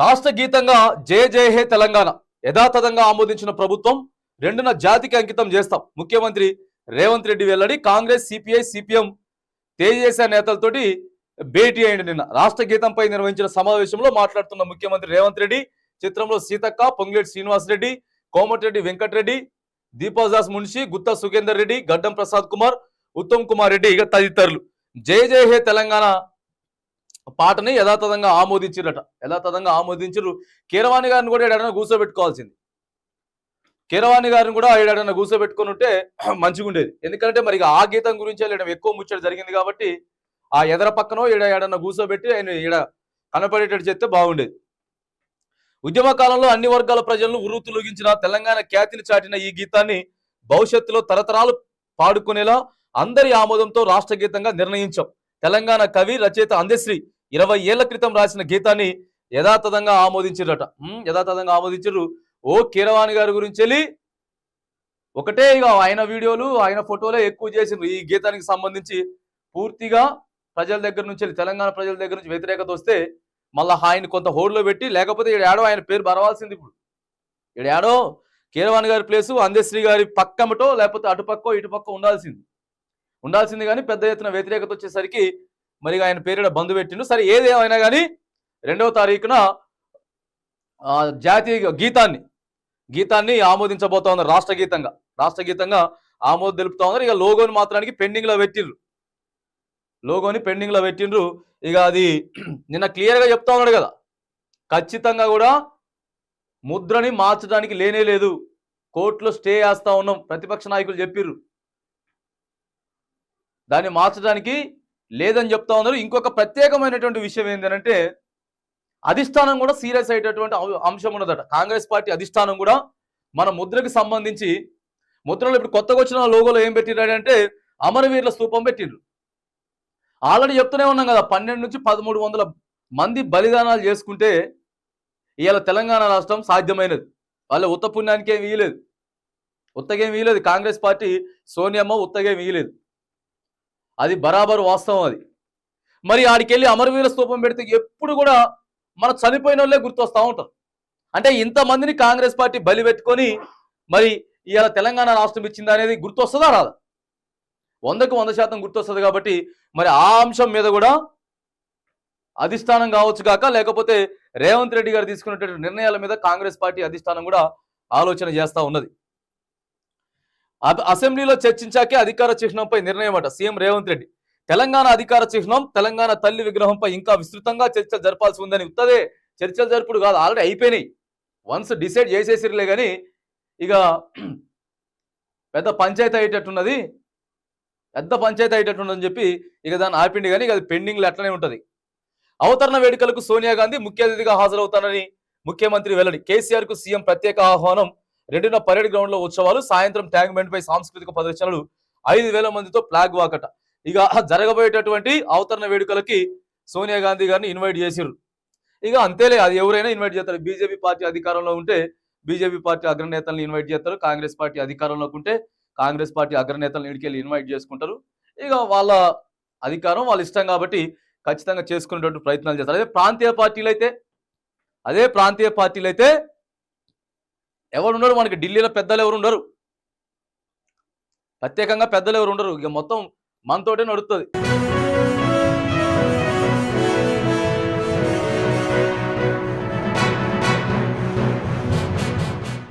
రాష్ట్ర గీతంగా జయ జయ హే తెలంగాణ యథాతథంగా ఆమోదించిన ప్రభుత్వం 2న జాతికి అంకితం చేస్తాం. ముఖ్యమంత్రి రేవంత్ రెడ్డి వెల్లడి. కాంగ్రెస్, సిపిఐ, సిపిఎం, తేజేసీ నేతలతోటి భేటీ అయింది. నిన్న రాష్ట్ర గీతంపై నిర్వహించిన సమావేశంలో మాట్లాడుతున్న ముఖ్యమంత్రి రేవంత్ రెడ్డి చిత్రంలో సీతక్క, పొంగులేటి శ్రీనివాస్ రెడ్డి, కోమటిరెడ్డి వెంకటరెడ్డి, దీపాదాస్ మున్షి, గుత్తా సుఖేందర్ రెడ్డి, గడ్డం ప్రసాద్ కుమార్, ఉత్తమ్ కుమార్ రెడ్డి ఇక తదితరులు జయ జయ హే తెలంగాణ పాటని యథాతథంగా ఆమోదించారు. కీరవాణి గారిని కూడా ఏడాడన్నా కూర్చోబెట్టుకోవాల్సింది. కీరవాణి గారిని కూడా ఏడాడన్నా కూర్చోబెట్టుకుని ఉంటే మంచిగా ఉండేది. ఎందుకంటే మరి ఆ గీతం గురించి ఎక్కువ ముచ్చట జరిగింది కాబట్టి ఆ ఎదర పక్కనో ఏడాడన్నా కూర్చోబెట్టి ఆయన ఈడ కనపడేటట్టు చేస్తే బాగుండేది. ఉద్యమ కాలంలో అన్ని వర్గాల ప్రజలను ఉర్రూతులొగించిన తెలంగాణ ఖ్యాతిని చాటిన ఈ గీతాన్ని భవిష్యత్తులో తరతరాలు పాడుకునేలా అందరి ఆమోదంతో రాష్ట్ర గీతంగా నిర్ణయించాం. తెలంగాణ కవి రచయిత అందశ్రీ 20 ఏళ్ల క్రితం రాసిన గీతాన్ని యథాతథంగా ఆమోదించారు. ఓ కీరవాణి గారి గురించి వెళ్ళి ఒకటే ఇక ఆయన వీడియోలు ఆయన ఫోటోలే ఎక్కువ చేసిండ్రు. ఈ గీతానికి సంబంధించి పూర్తిగా ప్రజల దగ్గర నుంచి తెలంగాణ ప్రజల దగ్గర నుంచి వ్యతిరేకత వస్తే మళ్ళీ ఆయన కొంత హోడ్లో పెట్టి, లేకపోతే ఏడో ఆయన పేరు బరవాల్సింది. ఇప్పుడు ఏడో కీరవాణి గారి ప్లేసు అందశ్రీ గారి పక్కమటో లేకపోతే అటుపక్కో ఇటుపక్క ఉండాల్సింది కానీ పెద్ద ఎత్తున వ్యతిరేకత వచ్చేసరికి మరి ఆయన పేరు బంద్ పెట్టిండు. సరే ఏదేమైనా కానీ 2వ తారీఖున జాతీయ గీతాన్ని ఆమోదించబోతా ఉన్నారు. రాష్ట్ర గీతంగా ఆమోదం తెలుపుతా ఉన్నారు. ఇక లోగోని మాత్రానికి పెండింగ్ లో పెట్టిండ్రు. ఇక అది నిన్న క్లియర్ గా చెప్తా ఉన్నాడు కదా, ఖచ్చితంగా కూడా ముద్రని మార్చడానికి లేనే లేదు, కోర్టులో స్టే చేస్తా ఉన్నాం ప్రతిపక్ష నాయకులు చెప్పిర్రు. దాన్ని మార్చడానికి లేదని చెప్తా ఉన్నారు. ఇంకొక ప్రత్యేకమైనటువంటి విషయం ఏంటంటే అధిష్టానం కూడా సీరియస్ అయ్యేటటువంటి అంశం ఉన్నదట. కాంగ్రెస్ పార్టీ అధిష్టానం కూడా మన ముద్రకి సంబంధించి ముద్రలో ఇప్పుడు కొత్తగా వచ్చిన లోగోలో ఏం పెట్టినాడంటే అమరవీరుల స్తూపం పెట్టిండ్రు. ఆల్రెడీ చెప్తూనే ఉన్నాం కదా, 12 నుంచి 1300 మంది బలిదానాలు చేసుకుంటే ఇవాళ తెలంగాణ రాష్ట్రం సాధ్యమైనది. వాళ్ళ ఉత్తపుణ్యానికి ఏం వీయలేదు, ఉత్తగేం వీయలేదు. కాంగ్రెస్ పార్టీ సోనియమ్మ ఉత్తగేం వీయలేదు. అది బరాబరు వాస్తవం. అది మరి ఆడికెళ్ళి అమరవీర స్తూపం పెడితే ఎప్పుడు కూడా మన చనిపోయిన వాళ్ళే గుర్తొస్తూ ఉంటారు. అంటే ఇంతమందిని కాంగ్రెస్ పార్టీ బలి పెట్టుకొని మరి ఇవాళ తెలంగాణ రాష్ట్రం ఇచ్చింది అనేది గుర్తొస్తుందా రాదా? 100కు 100% గుర్తొస్తుంది. కాబట్టి మరి ఆ అంశం మీద కూడా అధిష్టానం కావచ్చు కాక, లేకపోతే రేవంత్ రెడ్డి గారు తీసుకున్నటువంటి నిర్ణయాల మీద కాంగ్రెస్ పార్టీ అధిష్టానం కూడా ఆలోచన చేస్తూ ఉన్నది. అసెంబ్లీలో చర్చించాకే అధికార చిహ్నంపై నిర్ణయం అట సీఎం రేవంత్ రెడ్డి. తెలంగాణ అధికార చిహ్నం, తెలంగాణ తల్లి విగ్రహంపై ఇంకా విస్తృతంగా చర్చలు జరపాల్సి ఉందని. ఉత్తదే చర్చలు జరుపుడు కాదు, ఆల్రెడీ అయిపోయినాయి. వన్స్ డిసైడ్ చేసేసిర్లే కానీ ఇక పెద్ద పంచాయతీ అయ్యేటట్టున్నది అని చెప్పి ఇక దాన్ని ఆపిండి. కానీ ఇక అది పెండింగ్లో అట్లనే ఉంటుంది. అవతరణ వేడుకలకు సోనియా గాంధీ ముఖ్య అతిథిగా హాజరవుతానని ముఖ్యమంత్రి వెల్లడి. కేసీఆర్ కు సీఎం ప్రత్యేక ఆహ్వానం. 2న పరేడ్ గ్రౌండ్ లో ఉత్సవాలు, సాయంత్రం ట్యాంక్ బండ్ పై సాంస్కృతిక ప్రదర్శనలు, 5000 మందితో ఫ్లాగ్ వాకట. ఇక జరగబోయేటటువంటి అవతరణ వేడుకలకి సోనియా గాంధీ గారిని ఇన్వైట్ చేసిర్రు. ఇక అంతేలే, అది ఎవరైనా ఇన్వైట్ చేస్తారు. బీజేపీ పార్టీ అధికారంలో ఉంటే బీజేపీ పార్టీ అగ్రనేతలను ఇన్వైట్ చేస్తారు. కాంగ్రెస్ పార్టీ అధికారంలోకి ఉంటే కాంగ్రెస్ పార్టీ అగ్రనేతలను ఇడికెళ్ళి ఇన్వైట్ చేసుకుంటారు. ఇక వాళ్ళ అధికారం, వాళ్ళ ఇష్టం కాబట్టి ఖచ్చితంగా చేసుకునేటువంటి ప్రయత్నాలు చేస్తారు. అదే ప్రాంతీయ పార్టీలు అయితే ఎవరు ఉండరు మనకి. ఢిల్లీలో పెద్దలు ఎవరు ఉండరు, ప్రత్యేకంగా పెద్దలు ఎవరు ఉండరు. ఇక మొత్తం మనతోటే నడుస్తుంది.